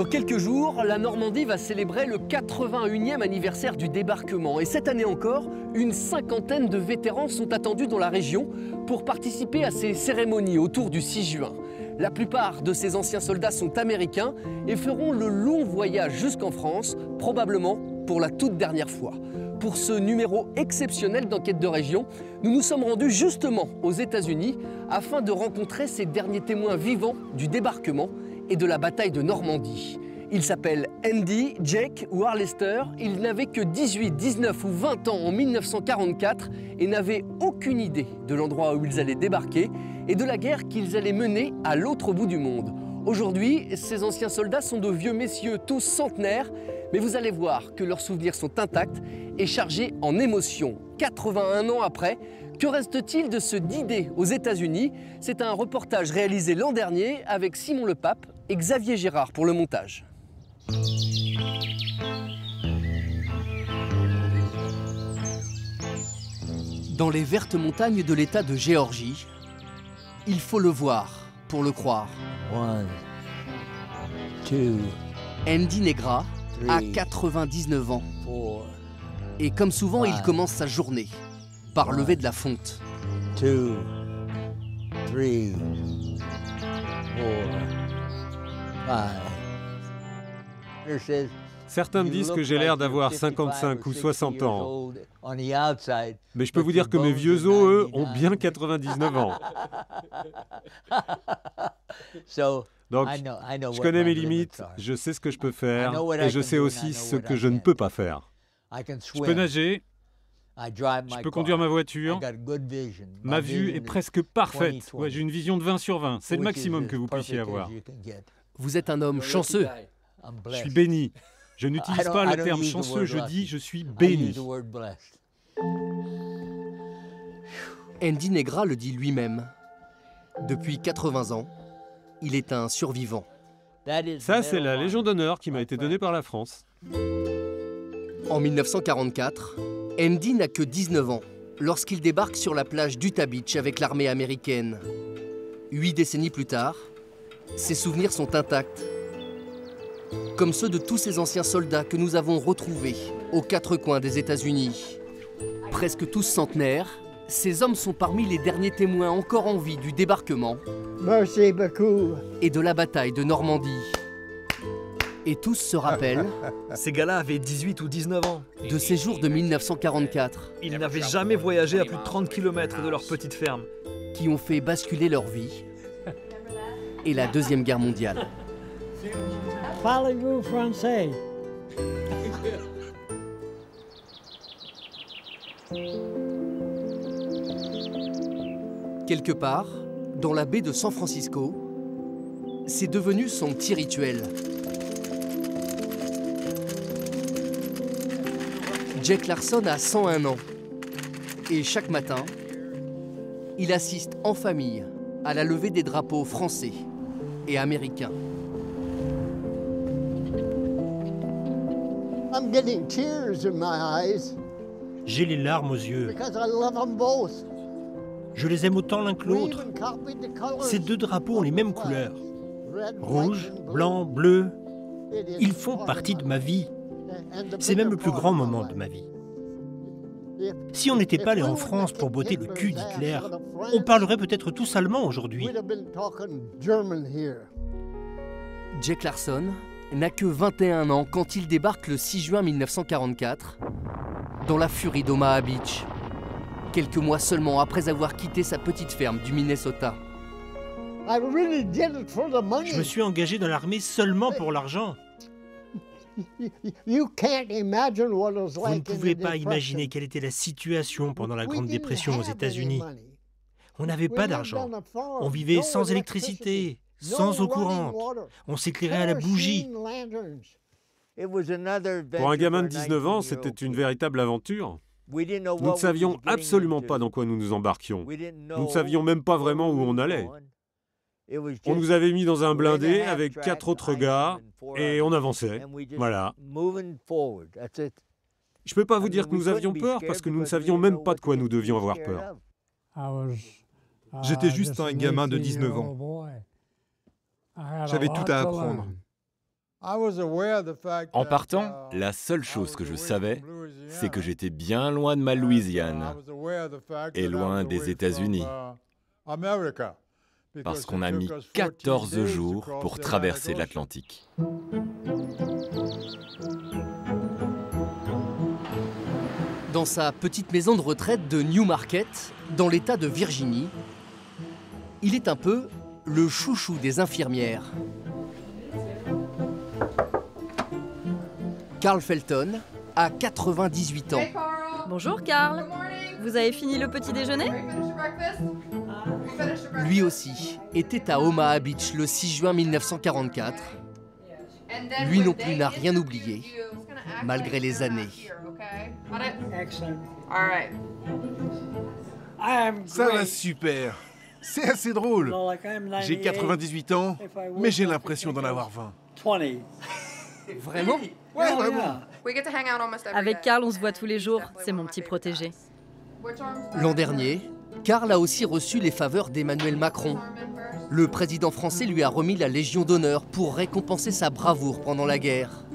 quelques jours, la Normandie va célébrer le 81e anniversaire du débarquement. Et cette année encore, une cinquantaine de vétérans sont attendus dans la région pour participer à ces cérémonies autour du 6 juin. La plupart de ces anciens soldats sont américains et feront le long voyage jusqu'en France, probablement pour la toute dernière fois. Pour ce numéro exceptionnel d'Enquête de région, nous nous sommes rendus justement aux États-Unis afin de rencontrer ces derniers témoins vivants du débarquement et de la bataille de Normandie. Ils s'appellent Andy, Jake ou Harlester. Ils n'avaient que 18, 19 ou 20 ans en 1944 et n'avaient aucune idée de l'endroit où ils allaient débarquer et de la guerre qu'ils allaient mener à l'autre bout du monde. Aujourd'hui, ces anciens soldats sont de vieux messieurs, tous centenaires, mais vous allez voir que leurs souvenirs sont intacts et chargés en émotions. 81 ans après, que reste-t-il de ce D-Day aux États-Unis? C'est un reportage réalisé l'an dernier avec Simon Lepape et Xavier Gérard pour le montage. Dans les vertes montagnes de l'État de Géorgie, il faut le voir pour le croire. 1, 2, Andy Negra a 3, 99 ans. 4, Et comme souvent, il Wow. commence sa journée par lever de la fonte. 2, 3, 4, 5. Certains me disent que j'ai l'air d'avoir 55 ou 60 ans. Mais je peux vous dire que mes vieux os, eux, ont bien 99 ans. Donc, je connais mes limites, je sais ce que je peux faire, et je sais aussi ce que je ne peux pas faire. Je peux nager, je peux conduire ma voiture, ma vue est presque parfaite. Ouais, j'ai une vision de 20 sur 20, c'est le maximum que vous puissiez avoir. Vous êtes un homme chanceux. Je suis béni. Je n'utilise pas le terme chanceux, je dis je suis béni. Andy Negra le dit lui-même. Depuis 80 ans, il est un survivant. Ça, c'est la Légion d'honneur qui m'a été donnée par la France. En 1944, Andy n'a que 19 ans lorsqu'il débarque sur la plage d'Utah Beach avec l'armée américaine. 8 décennies plus tard, ses souvenirs sont intacts. Comme ceux de tous ces anciens soldats que nous avons retrouvés aux quatre coins des États-Unis. Presque tous centenaires, ces hommes sont parmi les derniers témoins encore en vie du débarquement Merci beaucoup. et de la bataille de Normandie. Et tous se rappellent Ces gars-là avaient 18 ou 19 ans. de ces jours de 1944 Ils n'avaient jamais voyagé à plus de 30 km de leur petite ferme. qui ont fait basculer leur vie et la Deuxième Guerre mondiale. Parlez-vous français? Quelque part, dans la baie de San Francisco, c'est devenu son petit rituel. Jake Larson a 101 ans et chaque matin, il assiste en famille à la levée des drapeaux français et américains. I'm getting tears in my eyes J'ai les larmes aux yeux. because I love them both. Je les aime autant l'un que We l'autre. even copied the colors. Ces deux drapeaux ont les mêmes couleurs. Red, Rouge, white, and blue. blanc, bleu. It is Ils font part partie of de my ma vie. and the C'est même bigger le plus part grand of my moment life. de ma vie. If- Si on n'était if pas allé we en would've France pour kicked botter le cul Hitler's ass d'Hitler, out of France, on parlerait peut-être tous allemand aujourd'hui. we'd have been talking German here. Jake Larson n'a que 21 ans quand il débarque le 6 juin 1944 dans la furie d'Omaha Beach, quelques mois seulement après avoir quitté sa petite ferme du Minnesota. I really did it for the money. Je me suis engagé dans l'armée seulement pour l'argent. You can't imagine what it was Vous ne like in pouvez the pas Depression. imaginer quelle était la situation pendant la We Grande didn't Dépression aux have any États-Unis. money. On n'avait We pas lived d'argent. on a farm, On vivait no sans electricity, électricité, no sans eau running courante. water, On s'éclairait à la bougie. kerosene lanterns. Pour un gamin de 19 ans, c'était une véritable aventure. Nous ne savions absolument pas dans quoi nous nous embarquions. Nous ne savions même pas vraiment où on allait. On nous avait mis dans un blindé avec 4 autres gars et on avançait. Voilà. Je peux pas vous dire que nous avions peur parce que nous ne savions même pas de quoi nous devions avoir peur. J'étais juste un gamin de 19 ans. J'avais tout à apprendre. En partant, la seule chose que je savais, c'est que j'étais bien loin de ma Louisiane et loin des États-Unis. Parce qu'on a mis 14 jours pour traverser l'Atlantique. Dans sa petite maison de retraite de Newmarket, dans l'État de Virginie, il est un peu le chouchou des infirmières. Carl Felton a 98 ans. Bonjour Carl, vous avez fini le petit déjeuner? Lui aussi était à Omaha Beach le 6 juin 1944. Lui non plus n'a rien oublié, malgré les années. Ça va super. C'est assez drôle. J'ai 98 ans, mais j'ai l'impression d'en avoir 20. Vraiment? Ouais, vraiment. Avec Carl, on se voit tous les jours, c'est mon petit protégé. L'an dernier, Carl a aussi reçu les faveurs d'Emmanuel Macron. Le président français lui a remis la Légion d'honneur pour récompenser sa bravoure pendant la guerre.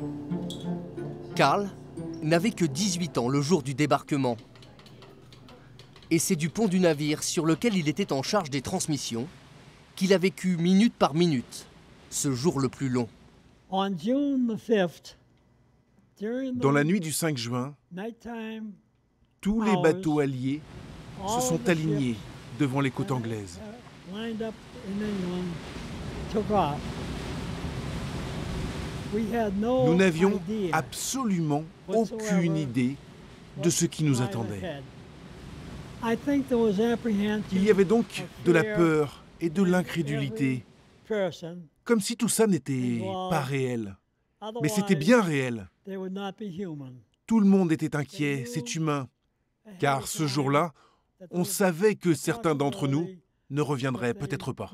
Carl n'avait que 18 ans le jour du débarquement. Et c'est du pont du navire sur lequel il était en charge des transmissions qu'il a vécu minute par minute, ce jour le plus long. Dans la nuit du 5 juin, tous les bateaux alliés se sont alignés devant les côtes anglaises. Nous n'avions absolument aucune idée de ce qui nous attendait. Il y avait donc de la peur et de l'incrédulité, comme si tout ça n'était pas réel. Mais c'était bien réel. Tout le monde était inquiet, c'est humain, car ce jour-là, on savait que certains d'entre nous ne reviendraient peut-être pas.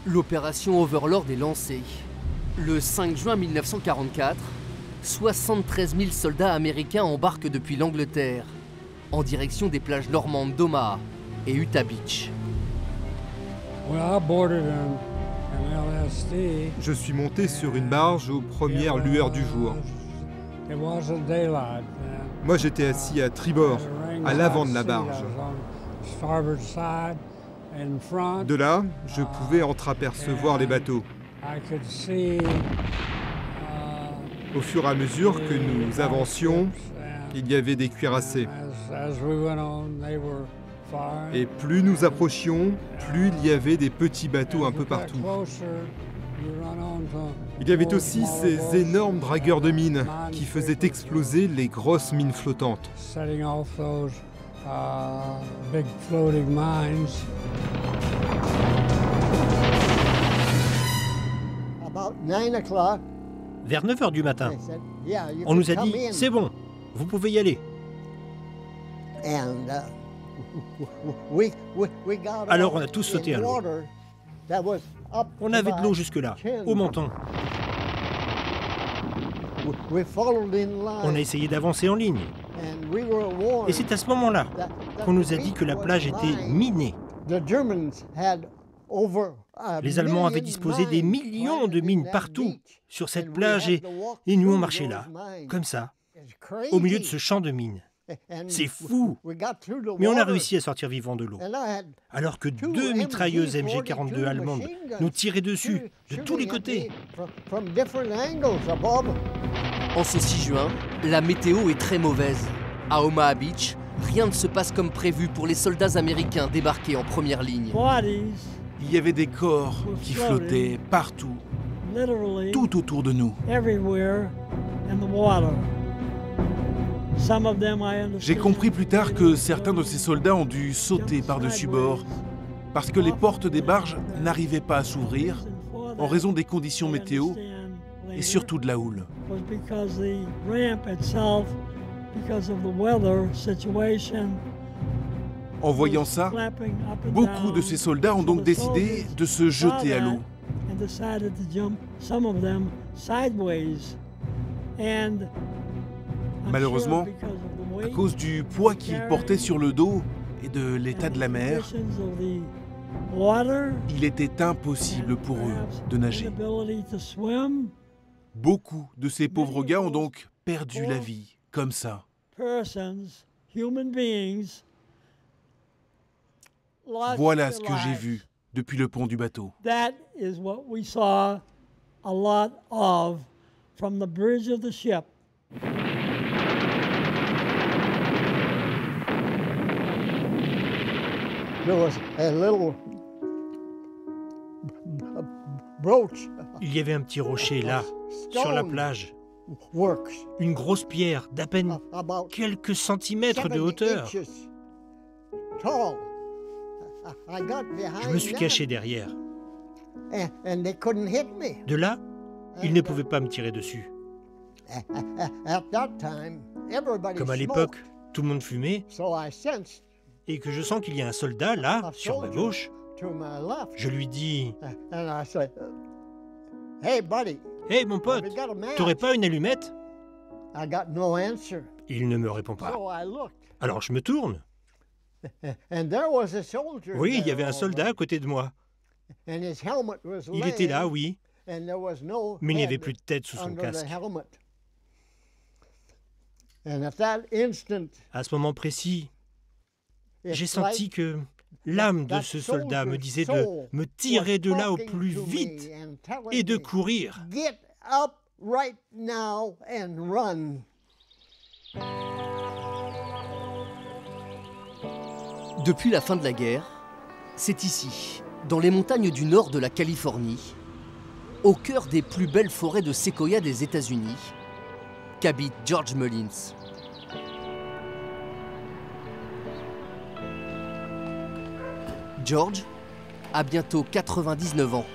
L'opération Overlord est lancée. Le 5 juin 1944, 73 000 soldats américains embarquent depuis l'Angleterre, en direction des plages normandes d'Omaha et Utah Beach. Je suis monté sur une barge aux premières lueurs du jour. Moi, j'étais assis à tribord, à l'avant de la barge. De là, je pouvais entreapercevoir les bateaux. Au fur et à mesure que nous avancions, il y avait des cuirassés. Et plus nous approchions, plus il y avait des petits bateaux un peu partout. Il y avait aussi ces énormes dragueurs de mines qui faisaient exploser les grosses mines flottantes. Vers 9 h du matin, on nous a dit « C'est bon, vous pouvez y aller ». Alors on a tous sauté à l'eau. On avait de l'eau jusque-là, au menton. On a essayé d'avancer en ligne. Et c'est à ce moment-là qu'on nous a dit que la plage était minée. Les Allemands avaient disposé des millions de mines partout sur cette plage et nous on marchait là, comme ça, au milieu de ce champ de mines. C'est fou! Mais on a réussi à sortir vivant de l'eau. Alors que 2 mitrailleuses MG-42 allemandes nous tiraient dessus, de tous les côtés. En ce 6 juin, la météo est très mauvaise. À Omaha Beach, rien ne se passe comme prévu pour les soldats américains débarqués en première ligne. Il y avait des corps qui flottaient partout, tout autour de nous. J'ai compris plus tard que certains de ces soldats ont dû sauter par-dessus bord parce que les portes des barges n'arrivaient pas à s'ouvrir en raison des conditions météo et surtout de la houle. En voyant ça, beaucoup de ces soldats ont donc décidé de se jeter à l'eau. Malheureusement, à cause du poids qu'ils portaient sur le dos et de l'état de la mer, Il était impossible pour eux de nager. Beaucoup de ces pauvres gars ont donc perdu la vie, comme ça. Voilà ce que j'ai vu depuis le pont du bateau. That is what we saw a lot of from the bridge of the ship. There was a little brooch. Il y avait un petit rocher là, sur la plage. Une grosse pierre d'à peine quelques centimètres de hauteur. Je me suis caché derrière. De là, ils ne pouvaient pas me tirer dessus. Comme à l'époque, tout le monde fumait, et que je sens qu'il y a un soldat là, sur ma gauche, je lui dis « Hey mon pote, t'aurais pas une allumette ?» Il ne me répond pas. Alors je me tourne. Oui, il y avait un soldat à côté de moi. Il était là, oui, mais il n'y avait plus de tête sous son casque. À ce moment précis, j'ai senti que l'âme de ce soldat me disait de me tirer de là au plus vite et de courir. Depuis la fin de la guerre, c'est ici, dans les montagnes du nord de la Californie, au cœur des plus belles forêts de séquoia des États-Unis, qu'habite George Mullins. George a bientôt 99 ans.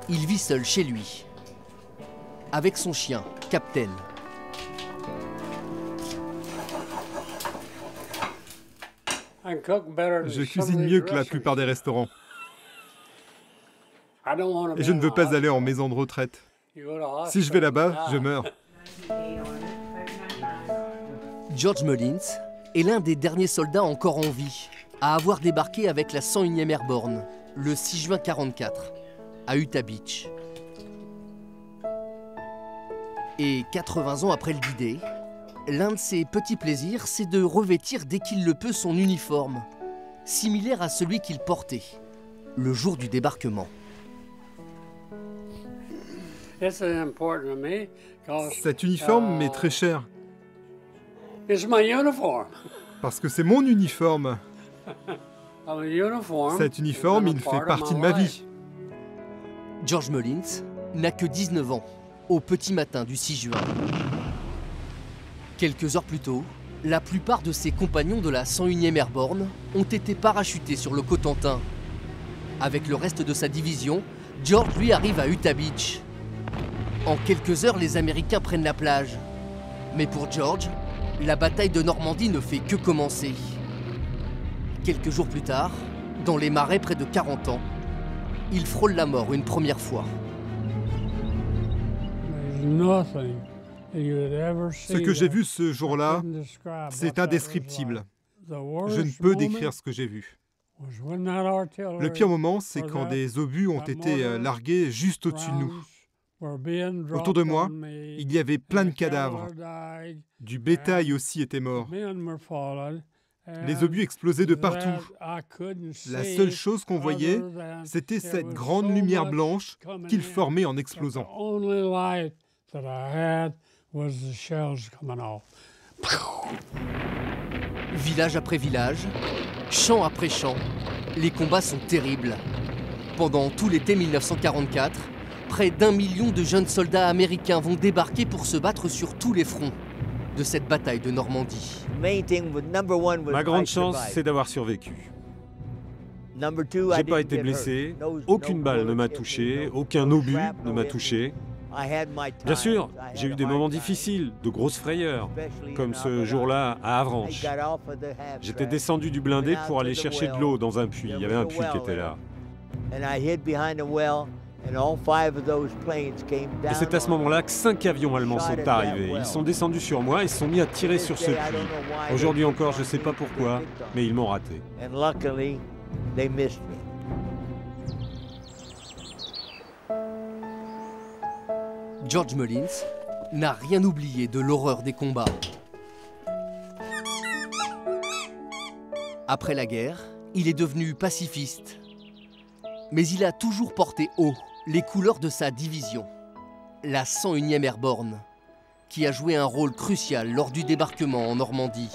Il vit seul chez lui, avec son chien, Captain. Je cuisine mieux que la plupart des restaurants. Et je ne veux pas aller en maison de retraite. Si je vais là-bas, je meurs. George Mullins est l'un des derniers soldats encore en vie à avoir débarqué avec la 101e Airborne le 6 juin 1944 à Utah Beach. Et 80 ans après le D-Day, l'un de ses petits plaisirs, c'est de revêtir dès qu'il le peut son uniforme, similaire à celui qu'il portait le jour du débarquement. Cet uniforme m'est très cher. Parce que c'est mon uniforme. Cet uniforme, il fait partie de ma vie. George Mullins n'a que 19 ans, au petit matin du 6 juin. Quelques heures plus tôt, la plupart de ses compagnons de la 101e Airborne ont été parachutés sur le Cotentin. Avec le reste de sa division, George, lui, arrive à Utah Beach. En quelques heures, les Américains prennent la plage. Mais pour George, la bataille de Normandie ne fait que commencer. Quelques jours plus tard, dans les marais près de 40 ans, il frôle la mort une première fois. Ce que j'ai vu ce jour-là, c'est indescriptible. Je ne peux décrire ce que j'ai vu. Le pire moment, c'est quand des obus ont été largués juste au-dessus de nous. Autour de moi, il y avait plein de cadavres. Du bétail aussi était mort. Les obus explosaient de partout. La seule chose qu'on voyait, c'était cette grande lumière blanche qu'ils formaient en explosant. Village après village, champ après champ, les combats sont terribles. Pendant tout l'été 1944, près d'1 million de jeunes soldats américains vont débarquer pour se battre sur tous les fronts de cette bataille de Normandie. Ma grande chance, c'est d'avoir survécu. J'ai pas été blessé, aucune balle ne m'a touché, aucun obus ne m'a touché. Bien sûr, j'ai eu des moments difficiles, de grosses frayeurs, comme ce jour-là à Avranches. J'étais descendu du blindé pour aller chercher de l'eau dans un puits. Il y avait un puits qui était là. Et c'est à ce moment-là que 5 avions allemands sont arrivés. Ils sont descendus sur moi et se sont mis à tirer sur ce puits. Aujourd'hui encore, je ne sais pas pourquoi, mais ils m'ont raté. George Mullins n'a rien oublié de l'horreur des combats. Après la guerre, il est devenu pacifiste. Mais il a toujours porté haut les couleurs de sa division, la 101e Airborne, qui a joué un rôle crucial lors du débarquement en Normandie.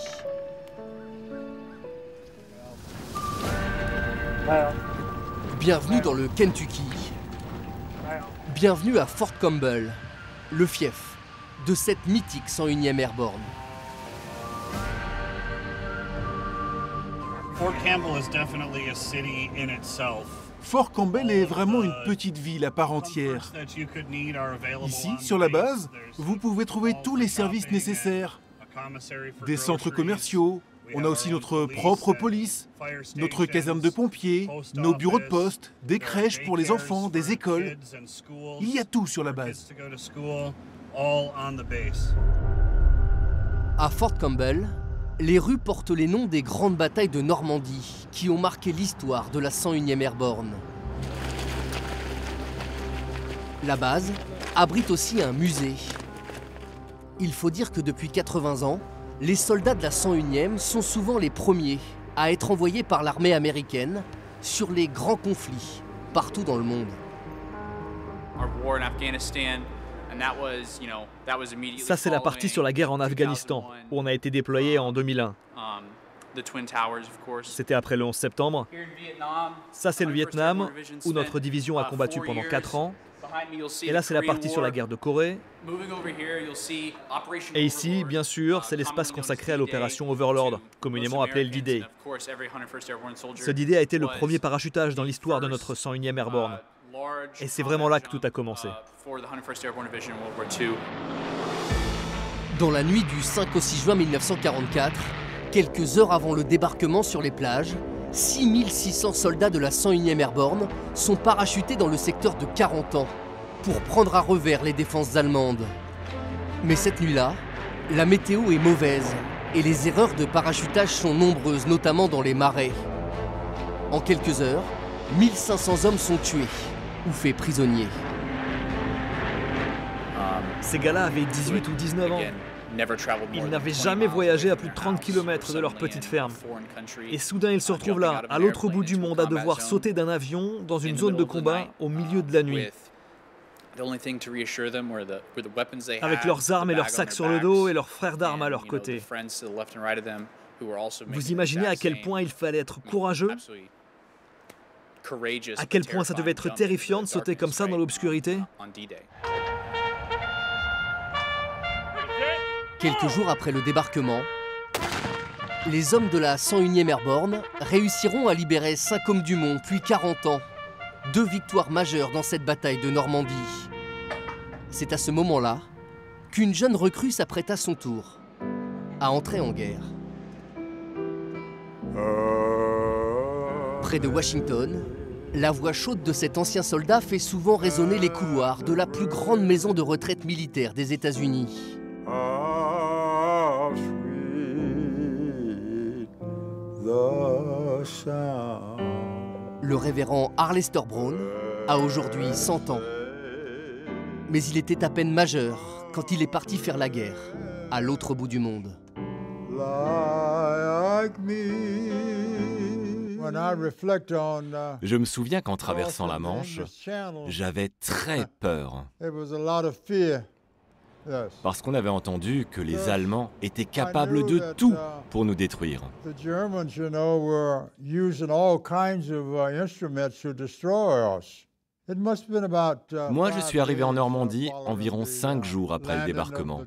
Bienvenue dans le Kentucky. Bienvenue à Fort Campbell, le fief de cette mythique 101e Airborne. Fort Campbell is definitely a city in itself. Fort Campbell est vraiment une petite ville à part entière. Ici, sur la base, vous pouvez trouver tous les services nécessaires. Des centres commerciaux, on a aussi notre propre police, notre caserne de pompiers, nos bureaux de poste, des crèches pour les enfants, des écoles. Il y a tout sur la base. À Fort Campbell, les rues portent les noms des grandes batailles de Normandie qui ont marqué l'histoire de la 101e Airborne. La base abrite aussi un musée. Il faut dire que depuis 80 ans, les soldats de la 101e sont souvent les premiers à être envoyés par l'armée américaine sur les grands conflits partout dans le monde. Ça, c'est la partie sur la guerre en Afghanistan, où on a été déployé en 2001. C'était après le 11 septembre. Ça, c'est le Vietnam, où notre division a combattu pendant 4 ans. Et là, c'est la partie sur la guerre de Corée. Et ici, bien sûr, c'est l'espace consacré à l'opération Overlord, communément appelé le D-Day. Ce D-Day a été le premier parachutage dans l'histoire de notre 101e Airborne. Et c'est vraiment là que tout a commencé. Dans la nuit du 5 au 6 juin 1944, quelques heures avant le débarquement sur les plages, 6600 soldats de la 101e Airborne sont parachutés dans le secteur de Carentan pour prendre à revers les défenses allemandes. Mais cette nuit-là, la météo est mauvaise et les erreurs de parachutage sont nombreuses, notamment dans les marais. En quelques heures, 1500 hommes sont tués ou faits prisonniers. Ces gars-là avaient 18 ou 19 ans. Ils n'avaient jamais voyagé à plus de 30 km de leur petite ferme. Et soudain, ils se retrouvent là, à l'autre bout du monde, à devoir sauter d'un avion dans une zone de combat au milieu de la nuit. Avec leurs armes et leurs sacs sur le dos et leurs frères d'armes à leur côté. Vous imaginez à quel point il fallait être courageux? À quel point ça devait être terrifiant de sauter comme ça dans l'obscurité? Quelques jours après le débarquement, les hommes de la 101e Airborne réussiront à libérer 5 hommes du Mont, puis 40 ans. 2 victoires majeures dans cette bataille de Normandie. C'est à ce moment-là qu'une jeune recrue s'apprête à son tour à entrer en guerre. Près de Washington, la voix chaude de cet ancien soldat fait souvent résonner les couloirs de la plus grande maison de retraite militaire des États-Unis. Le révérend Arlester Brown a aujourd'hui 100 ans. Mais il était à peine majeur quand il est parti faire la guerre à l'autre bout du monde. Je me souviens qu'en traversant la Manche, j'avais très peur. Parce qu'on avait entendu que les Allemands étaient capables de tout pour nous détruire. Moi, je suis arrivé en Normandie environ 5 jours après le débarquement,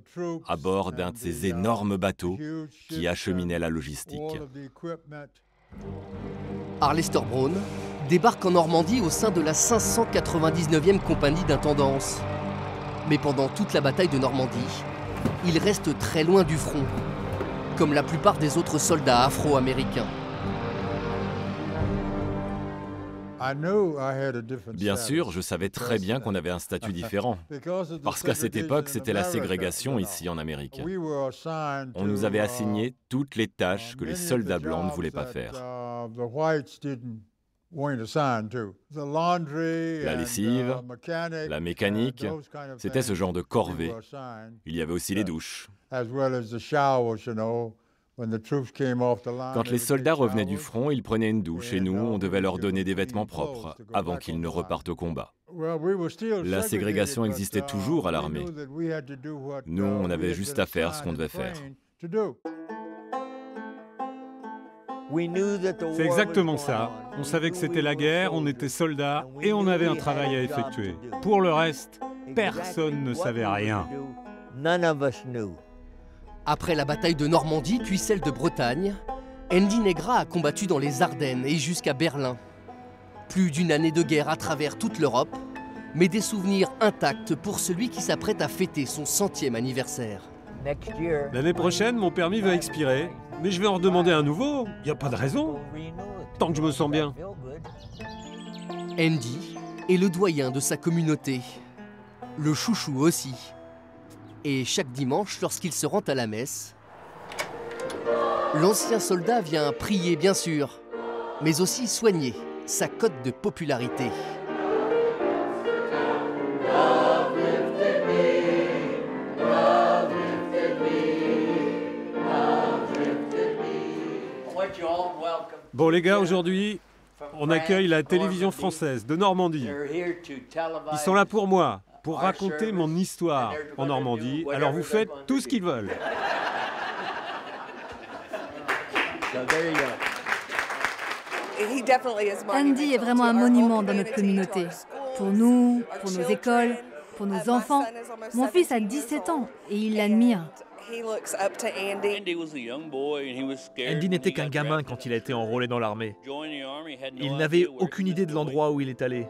à bord d'un de ces énormes bateaux qui acheminaient la logistique. Arlester Brown débarque en Normandie au sein de la 599e compagnie d'intendance. Mais pendant toute la bataille de Normandie, il reste très loin du front, comme la plupart des autres soldats afro-américains. Bien sûr, je savais très bien qu'on avait un statut différent, parce qu'à cette époque, c'était la ségrégation ici en Amérique. On nous avait assigné toutes les tâches que les soldats blancs ne voulaient pas faire. La lessive, la mécanique, c'était ce genre de corvée. Il y avait aussi les douches. Quand les soldats revenaient du front, ils prenaient une douche et nous, on devait leur donner des vêtements propres avant qu'ils ne repartent au combat. La ségrégation existait toujours à l'armée. Nous, on avait juste à faire ce qu'on devait faire. C'est exactement ça. On savait que c'était la guerre, on était soldats et on avait un travail à effectuer. Pour le reste, personne ne savait rien. Après la bataille de Normandie, puis celle de Bretagne, Andy Negra a combattu dans les Ardennes et jusqu'à Berlin. Plus d'une année de guerre à travers toute l'Europe, mais des souvenirs intacts pour celui qui s'apprête à fêter son 100e anniversaire. L'année prochaine, mon permis va expirer, mais je vais en redemander un nouveau. Il n'y a pas de raison, tant que je me sens bien. Andy est le doyen de sa communauté, le chouchou aussi. Et chaque dimanche, lorsqu'il se rend à la messe, l'ancien soldat vient prier bien sûr, mais aussi soigner sa cote de popularité. Bon les gars, aujourd'hui, on accueille la télévision française de Normandie. Ils sont là pour moi, pour raconter mon histoire en Normandie. Alors vous faites tout ce qu'ils veulent. Andy est vraiment un monument dans notre communauté. Pour nous, pour nos écoles, pour nos enfants. Mon fils a 17 ans et il l'admire. Andy n'était qu'un gamin quand il a été enrôlé dans l'armée. Il n'avait aucune idée de l'endroit où il est allé.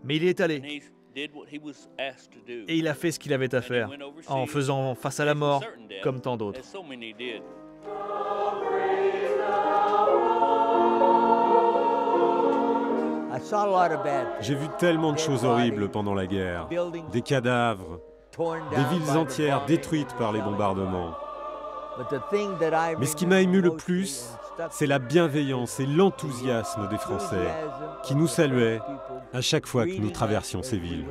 Mais il y est allé. Et il a fait ce qu'il avait à faire, en faisant face à la mort, comme tant d'autres. J'ai vu tellement de choses horribles pendant la guerre. Des cadavres, des villes entières détruites par les bombardements. Mais ce qui m'a ému le plus, c'est la bienveillance et l'enthousiasme des Français qui nous saluaient à chaque fois que nous traversions ces villes.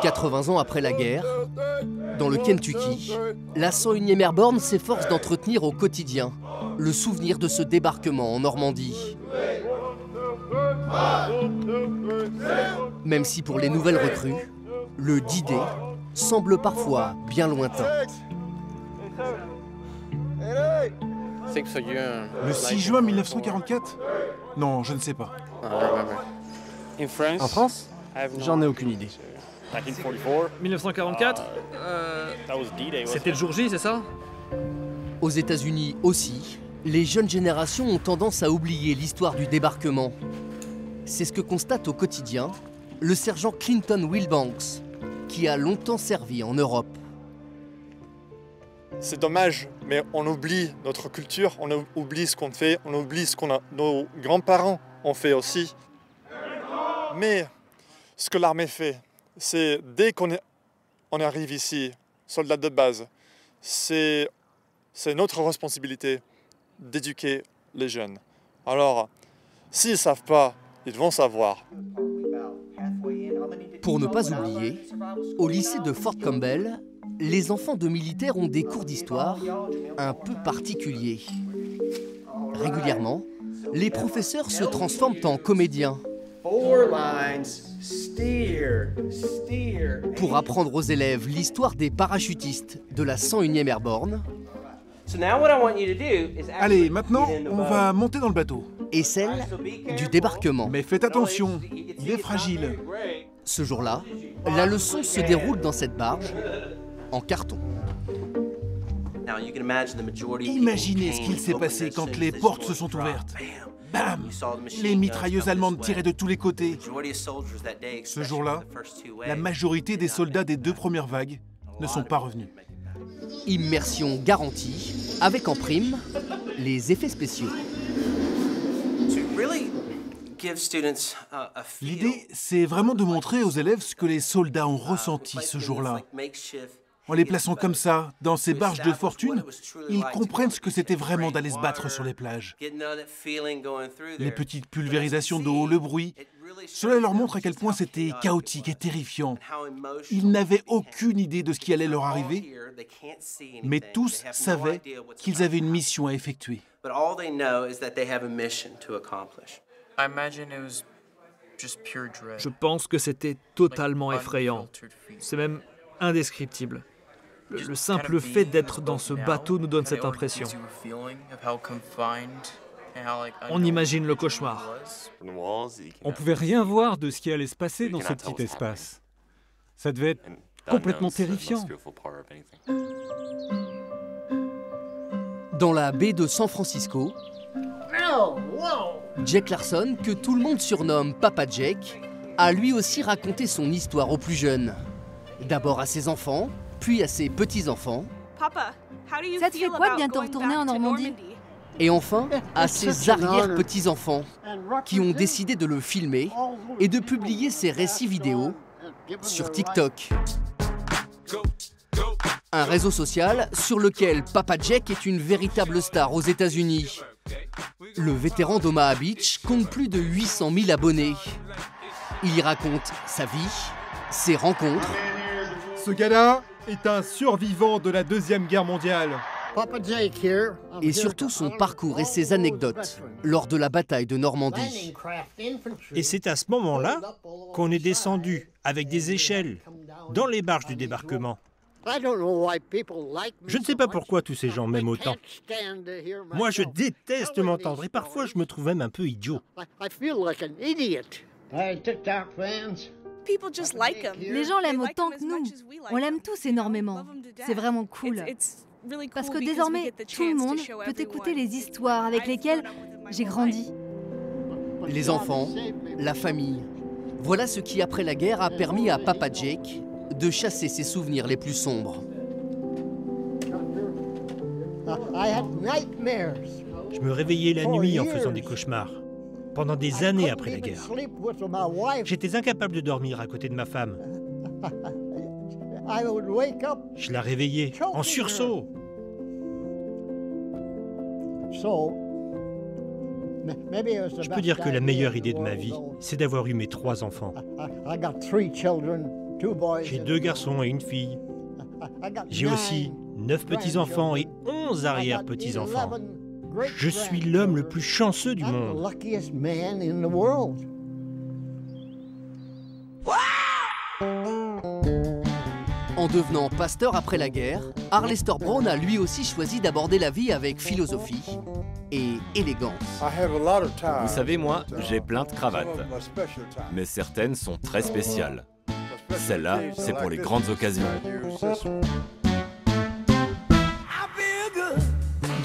80 ans après la guerre, dans le Kentucky, la 101e Airborne s'efforce d'entretenir au quotidien le souvenir de ce débarquement en Normandie. Même si pour les nouvelles recrues, le D-Day semble parfois bien lointain. Le 6 juin 1944 ? Non, je ne sais pas. En France ? J'en ai aucune idée. 1944 C'était le jour J, c'est ça? Aux États-Unis aussi, les jeunes générations ont tendance à oublier l'histoire du débarquement. C'est ce que constate au quotidien le sergent Clinton Wilbanks, qui a longtemps servi en Europe. C'est dommage, mais on oublie notre culture, on oublie ce qu'on fait, on oublie ce que nos grands-parents ont fait aussi. Mais ce que l'armée fait, c'est dès qu'on arrive ici, soldat de base, c'est notre responsabilité d'éduquer les jeunes. Alors, s'ils ne savent pas, ils vont savoir. Pour ne pas oublier, au lycée de Fort Campbell, les enfants de militaires ont des cours d'histoire un peu particuliers. Régulièrement, les professeurs se transforment en comédiens pour apprendre aux élèves l'histoire des parachutistes de la 101e Airborne. Allez, maintenant, on va monter dans le bateau. Et celle du débarquement. Mais faites attention, il est fragile. Ce jour-là, la leçon se déroule dans cette barge en carton. Imaginez ce qu'il s'est passé quand les portes se sont ouvertes. Bam! Les mitrailleuses allemandes tiraient de tous les côtés. Ce jour-là, la majorité des soldats des deux premières vagues ne sont pas revenus. Immersion garantie avec en prime les effets spéciaux. L'idée, c'est vraiment de montrer aux élèves ce que les soldats ont ressenti ce jour-là. En les plaçant comme ça, dans ces barges de fortune, ils comprennent ce que c'était vraiment d'aller se battre sur les plages. Les petites pulvérisations d'eau, le bruit, cela leur montre à quel point c'était chaotique et terrifiant. Ils n'avaient aucune idée de ce qui allait leur arriver, mais tous savaient qu'ils avaient une mission à effectuer. Je pense que c'était totalement effrayant. C'est même indescriptible. Le simple fait d'être dans ce bateau nous donne cette impression. On imagine le cauchemar. On ne pouvait rien voir de ce qui allait se passer dans ce petit espace. Ça devait être complètement terrifiant. Dans la baie de San Francisco, Jack Larson, que tout le monde surnomme Papa Jack, a lui aussi raconté son histoire aux plus jeunes. D'abord à ses enfants, puis à ses petits-enfants. Ça te fait quoi de bientôt retourner en Normandie? Et enfin, à ses arrière-petits-enfants, qui ont décidé de le filmer et de publier ses récits vidéo sur TikTok. Un réseau social sur lequel Papa Jack est une véritable star aux États-Unis. Le vétéran d'Omaha Beach compte plus de 800 000 abonnés. Il y raconte sa vie, ses rencontres. Ce gars-là est un survivant de la Deuxième Guerre mondiale. Et surtout son parcours et ses anecdotes lors de la bataille de Normandie. Et c'est à ce moment-là qu'on est descendu avec des échelles dans les barges du débarquement. Je ne sais pas pourquoi tous ces gens m'aiment autant. Moi, je déteste m'entendre et parfois je me trouve même un peu idiot. Les gens l'aiment autant que nous. On l'aime tous énormément. C'est vraiment cool. Parce que désormais, tout le monde peut écouter les histoires avec lesquelles j'ai grandi. Les enfants, la famille. Voilà ce qui, après la guerre, a permis à Papa Jack de chasser ses souvenirs les plus sombres. Je me réveillais la nuit en faisant des cauchemars. Pendant des années après la guerre. J'étais incapable de dormir à côté de ma femme. Je la réveillais en sursaut. Je peux dire que la meilleure idée de ma vie, c'est d'avoir eu mes 3 enfants. J'ai 2 garçons et une fille. J'ai aussi 9 petits-enfants et 11 arrière-petits-enfants. Je suis l'homme le plus chanceux du monde. En devenant pasteur après la guerre, Arlester Brown a lui aussi choisi d'aborder la vie avec philosophie et élégance. Vous savez, moi, j'ai plein de cravates, mais certaines sont très spéciales. Celle-là, c'est pour les grandes occasions.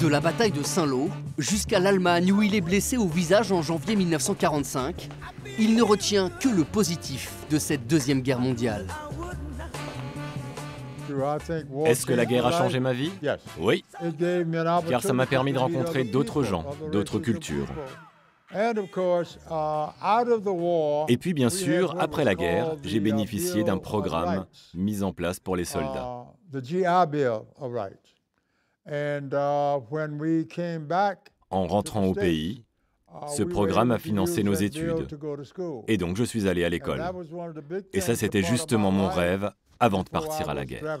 De la bataille de Saint-Lô jusqu'à l'Allemagne où il est blessé au visage en janvier 1945, il ne retient que le positif de cette Deuxième Guerre mondiale. Est-ce que la guerre a changé ma vie? Oui, car ça m'a permis de rencontrer d'autres gens, d'autres cultures. Et puis bien sûr, après la guerre, j'ai bénéficié d'un programme mis en place pour les soldats. En rentrant au pays, ce programme a financé nos études. Et donc je suis allé à l'école. Et ça, c'était justement mon rêve avant de partir à la guerre.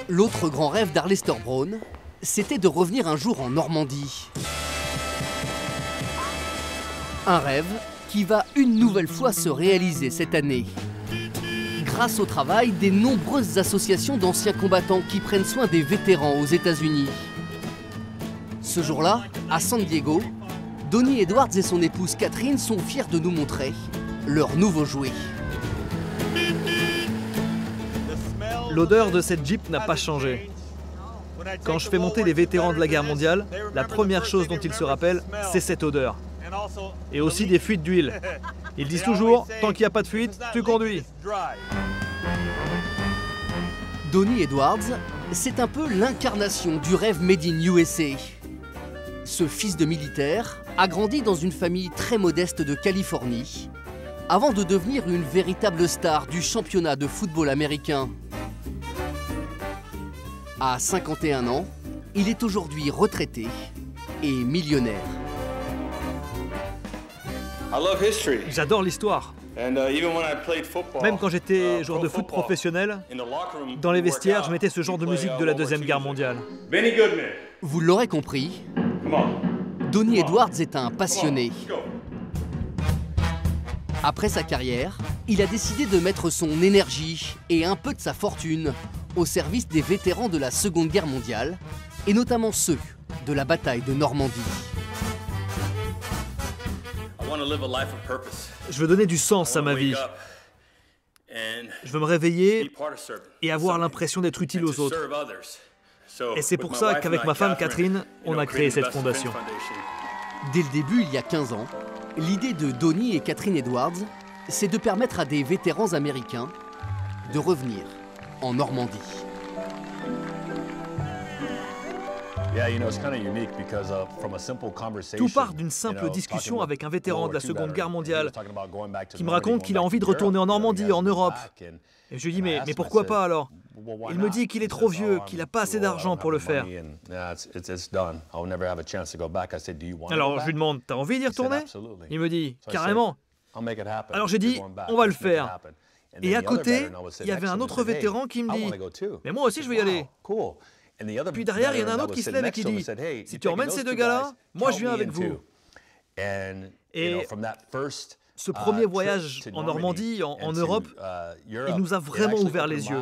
L'autre grand rêve d'Arlester Brown, c'était de revenir un jour en Normandie. Un rêve qui va une nouvelle fois se réaliser cette année. Grâce au travail des nombreuses associations d'anciens combattants qui prennent soin des vétérans aux États-Unis. Ce jour-là, à San Diego, Donnie Edwards et son épouse Catherine sont fiers de nous montrer leur nouveau jouet. L'odeur de cette Jeep n'a pas changé. Quand je fais monter les vétérans de la guerre mondiale, la première chose dont ils se rappellent, c'est cette odeur. Et aussi des fuites d'huile. Ils disent toujours, tant qu'il n'y a pas de fuite, tu conduis. Donnie Edwards, c'est un peu l'incarnation du rêve made in USA. Ce fils de militaire a grandi dans une famille très modeste de Californie, avant de devenir une véritable star du championnat de football américain. À 51 ans, il est aujourd'hui retraité et millionnaire. J'adore l'histoire. Même quand j'étais joueur de foot professionnel, dans les vestiaires, je mettais ce genre de musique de la Deuxième Guerre mondiale. Vous l'aurez compris, Donnie Edwards est un passionné. Après sa carrière, il a décidé de mettre son énergie et un peu de sa fortune au service des vétérans de la Seconde Guerre mondiale, et notamment ceux de la bataille de Normandie. Je veux donner du sens à ma vie. Je veux me réveiller et avoir l'impression d'être utile aux autres. Et c'est pour ça qu'avec ma femme Catherine, on a créé cette fondation. Dès le début, il y a 15 ans, l'idée de Donnie et Catherine Edwards, c'est de permettre à des vétérans américains de revenir en Normandie. Tout part d'une simple discussion avec un vétéran de la Seconde Guerre mondiale qui me raconte qu'il a envie de retourner en Normandie, en Europe. Et je lui dis, mais pourquoi pas alors? Il me dit qu'il est trop vieux, qu'il n'a pas assez d'argent pour le faire. Alors je lui demande, t'as envie d'y retourner? Il me dit, carrément. Alors j'ai dit, on va le faire. Et à côté, il y avait un autre vétéran qui me dit, mais moi aussi je veux y aller. Puis derrière, il y en a un autre qui se lève et qui dit, si tu emmènes ces deux gars-là, moi je viens avec vous. Et ce premier voyage en Normandie, en Europe, il nous a vraiment ouvert les yeux.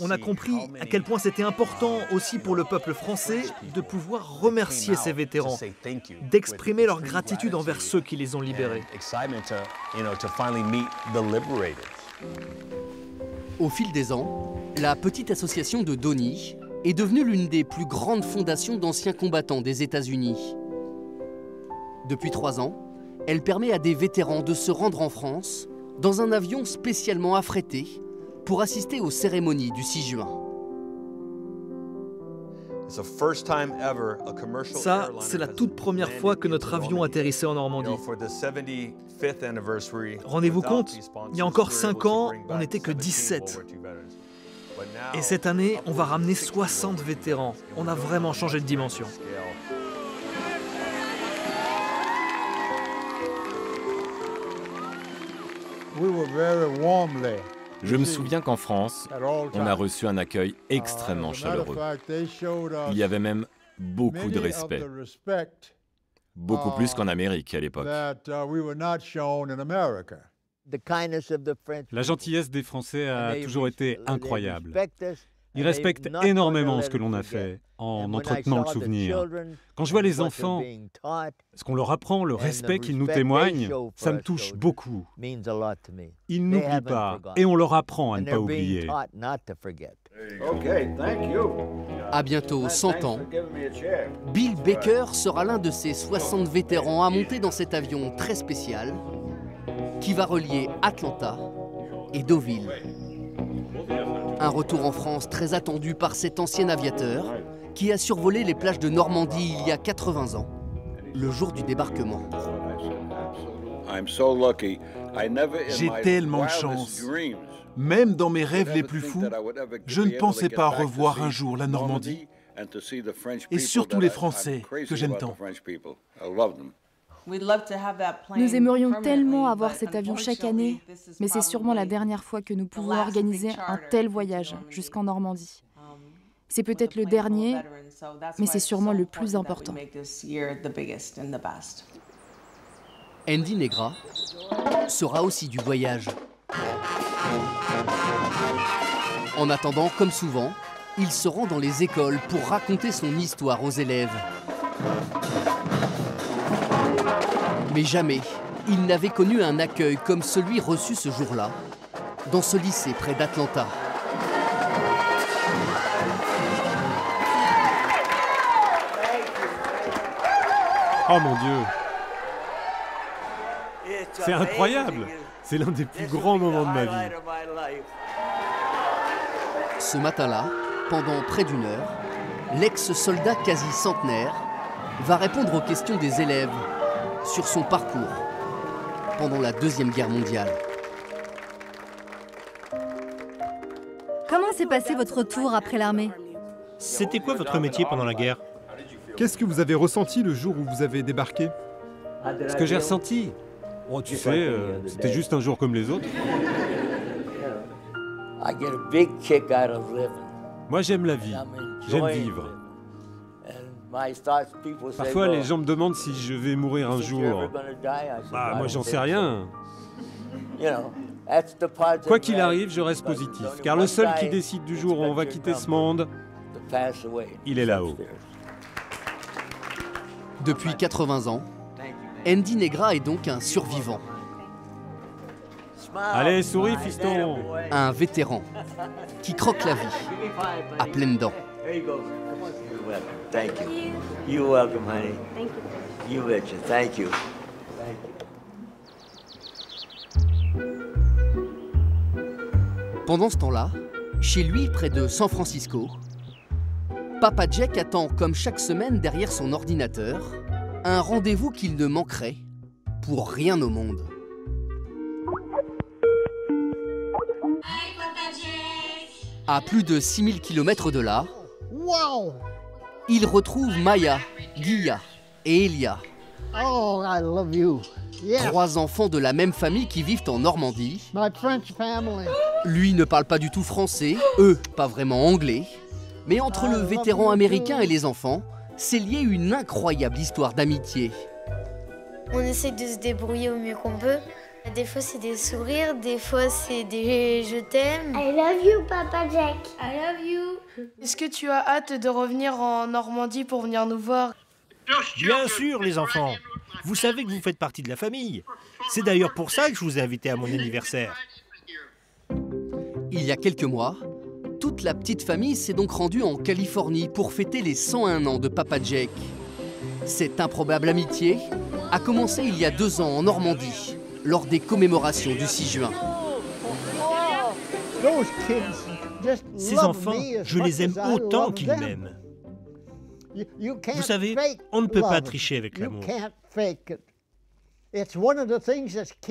On a compris à quel point c'était important aussi pour le peuple français de pouvoir remercier ces vétérans, d'exprimer leur gratitude envers ceux qui les ont libérés. Au fil des ans, la petite association de Donnie est devenue l'une des plus grandes fondations d'anciens combattants des États-Unis. Depuis 3 ans, elle permet à des vétérans de se rendre en France dans un avion spécialement affrété pour assister aux cérémonies du 6 juin. Ça, c'est la toute première fois que notre avion atterrissait en Normandie. Rendez-vous compte, il y a encore 5 ans, on n'était que 17. Et cette année, on va ramener 60 vétérans. On a vraiment changé de dimension. Je me souviens qu'en France, on a reçu un accueil extrêmement chaleureux. Il y avait même beaucoup de respect. Beaucoup plus qu'en Amérique à l'époque. La gentillesse des Français a toujours été incroyable. Ils respectent énormément ce que l'on a fait, en entretenant le souvenir. Quand je vois les enfants, ce qu'on leur apprend, le respect qu'ils nous témoignent, ça me touche beaucoup. Ils n'oublient pas, et on leur apprend à ne pas oublier. À bientôt 100 ans, Bill Baker sera l'un de ces 60 vétérans à monter dans cet avion très spécial qui va relier Atlanta et Deauville. Un retour en France très attendu par cet ancien aviateur qui a survolé les plages de Normandie il y a 80 ans, le jour du débarquement. J'ai tellement de chance. Même dans mes rêves les plus fous, je ne pensais pas revoir un jour la Normandie et surtout les Français que j'aime tant. Nous aimerions tellement avoir cet avion chaque année, mais c'est sûrement la dernière fois que nous pouvons organiser un tel voyage jusqu'en Normandie. C'est peut-être le dernier, mais c'est sûrement le plus important. Andy Negra sera aussi du voyage. En attendant, comme souvent, il se rend dans les écoles pour raconter son histoire aux élèves. Mais jamais, il n'avait connu un accueil comme celui reçu ce jour-là, dans ce lycée près d'Atlanta. Oh mon Dieu! C'est incroyable. C'est l'un des plus grands moments de ma vie. Ce matin-là, pendant près d'une heure, l'ex-soldat quasi centenaire va répondre aux questions des élèves sur son parcours pendant la Deuxième Guerre mondiale. Comment s'est passé votre retour après l'armée? C'était quoi votre métier pendant la guerre? Qu'est-ce que vous avez ressenti le jour où vous avez débarqué? Ce que j'ai ressenti? Oh, tu sais, c'était juste un jour comme les autres. Moi, j'aime la vie. J'aime vivre. Parfois, les gens me demandent si je vais mourir un jour. Bah, moi, j'en sais rien. Quoi qu'il arrive, je reste positif, car le seul qui décide du jour où on va quitter ce monde, il est là-haut. Depuis 80 ans, Andy Negra est donc un survivant. Allez, souris, fiston! Un vétéran qui croque la vie à pleines dents. Pendant ce temps-là, chez lui, près de San Francisco, Papa Jack attend, comme chaque semaine derrière son ordinateur, un rendez-vous qu'il ne manquerait pour rien au monde. À plus de 6000 km de là, il retrouve Maya, Gia et Elia. Oh, I love you. Yes. 3 enfants de la même famille qui vivent en Normandie. My French family. Lui ne parle pas du tout français, eux pas vraiment anglais. Mais entre le vétéran américain et les enfants, s'est liée une incroyable histoire d'amitié. On essaie de se débrouiller au mieux qu'on peut. Des fois c'est des sourires, des fois c'est des je t'aime. I love you, Papa Jack. I love you. Est-ce que tu as hâte de revenir en Normandie pour venir nous voir? Bien sûr, les enfants. Vous savez que vous faites partie de la famille. C'est d'ailleurs pour ça que je vous ai invité à mon anniversaire. Il y a quelques mois, toute la petite famille s'est donc rendue en Californie pour fêter les 101 ans de Papa Jack. Cette improbable amitié a commencé il y a 2 ans en Normandie, lors des commémorations du 6 juin. Ces enfants, je les aime autant qu'ils m'aiment. Vous savez, on ne peut pas tricher avec l'amour.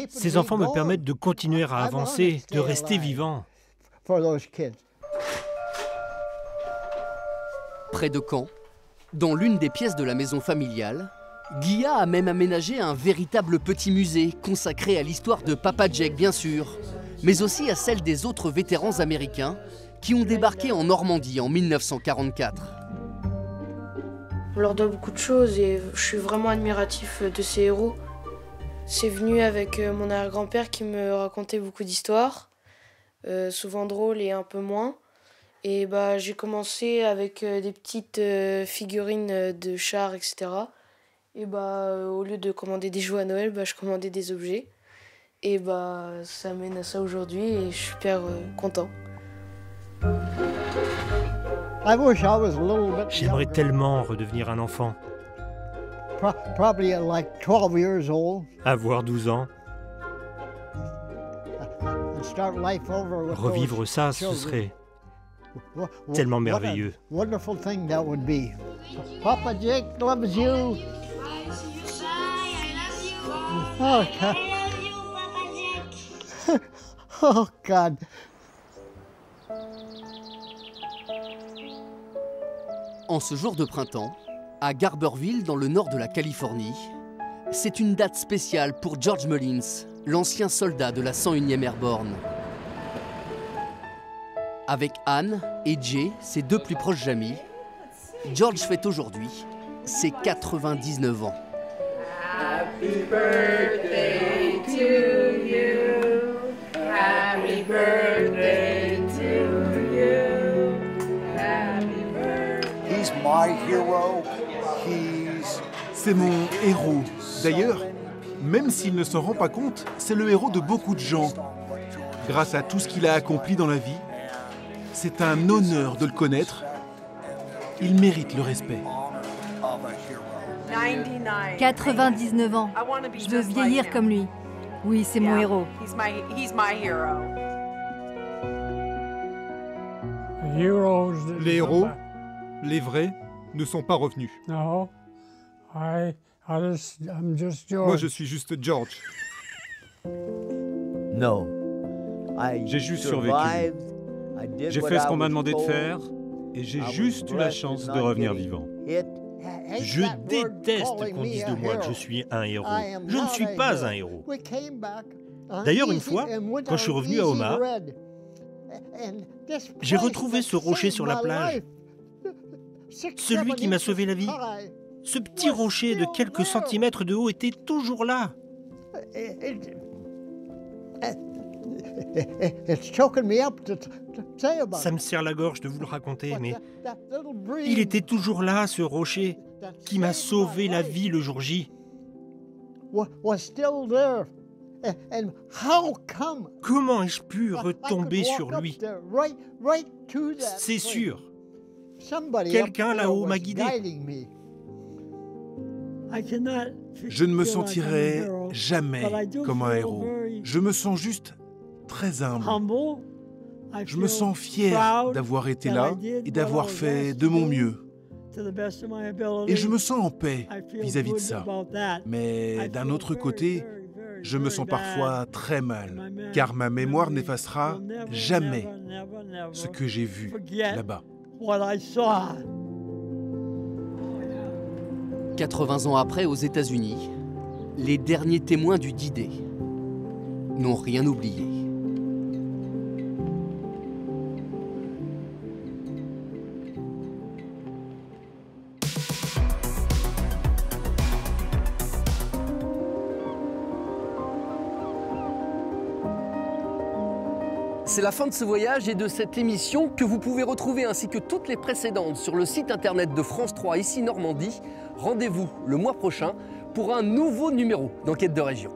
Ces enfants me permettent de continuer à avancer, de rester vivant. Près de Caen, dans l'une des pièces de la maison familiale, Gia a même aménagé un véritable petit musée consacré à l'histoire de Papa Jack, bien sûr, mais aussi à celle des autres vétérans américains qui ont débarqué en Normandie en 1944. On leur doit beaucoup de choses et je suis vraiment admiratif de ces héros. C'est venu avec mon arrière-grand-père qui me racontait beaucoup d'histoires, souvent drôles et un peu moins. Et bah, j'ai commencé avec des petites figurines de chars, etc. Et bah, au lieu de commander des jouets à Noël, bah, je commandais des objets. Et bah, ça mène à ça aujourd'hui et je suis super content. J'aimerais tellement redevenir un enfant. Avoir 12 ans. Revivre ça, ce serait tellement merveilleux. Papa Jack loves you. Oh, God. Oh, God. En ce jour de printemps, à Garberville, dans le nord de la Californie, c'est une date spéciale pour George Mullins, l'ancien soldat de la 101e Airborne. Avec Anne et Jay, ses 2 plus proches amis, George fête aujourd'hui ses 99 ans. Happy birthday to you. Happy birthday to you. Happy birthday. He's my hero. C'est mon héros. D'ailleurs, même s'il ne s'en rend pas compte, c'est le héros de beaucoup de gens. Grâce à tout ce qu'il a accompli dans la vie, c'est un honneur de le connaître. Il mérite le respect. 99 ans. Je veux vieillir comme lui. Oui, c'est mon héros. Les héros, les vrais, ne sont pas revenus. Moi, je suis juste George. Non. J'ai juste survécu. J'ai fait ce qu'on m'a demandé de faire et j'ai juste eu la chance de revenir vivant. Je déteste qu'on dise de moi que je suis un héros. Je ne suis pas un héros. D'ailleurs, une fois, quand je suis revenu à Omaha, j'ai retrouvé ce rocher sur la plage. Celui qui m'a sauvé la vie. Ce petit rocher de quelques centimètres de haut était toujours là. Ça me serre la gorge de vous le raconter, mais il était toujours là, ce rocher, qui m'a sauvé la vie le jour J. Comment ai-je pu retomber sur lui? C'est sûr. Quelqu'un là-haut m'a guidé. Je ne me sentirai jamais comme un héros. Je me sens juste très humble. Je me sens fier d'avoir été là et d'avoir fait de mon mieux. Et je me sens en paix vis-à-vis de ça. Mais d'un autre côté, je me sens parfois très mal, car ma mémoire n'effacera jamais ce que j'ai vu là-bas. 80 ans après, aux États-Unis, les derniers témoins du D-Day n'ont rien oublié. C'est la fin de ce voyage et de cette émission que vous pouvez retrouver ainsi que toutes les précédentes sur le site internet de France 3 ici Normandie. Rendez-vous le mois prochain pour un nouveau numéro d'Enquête de région.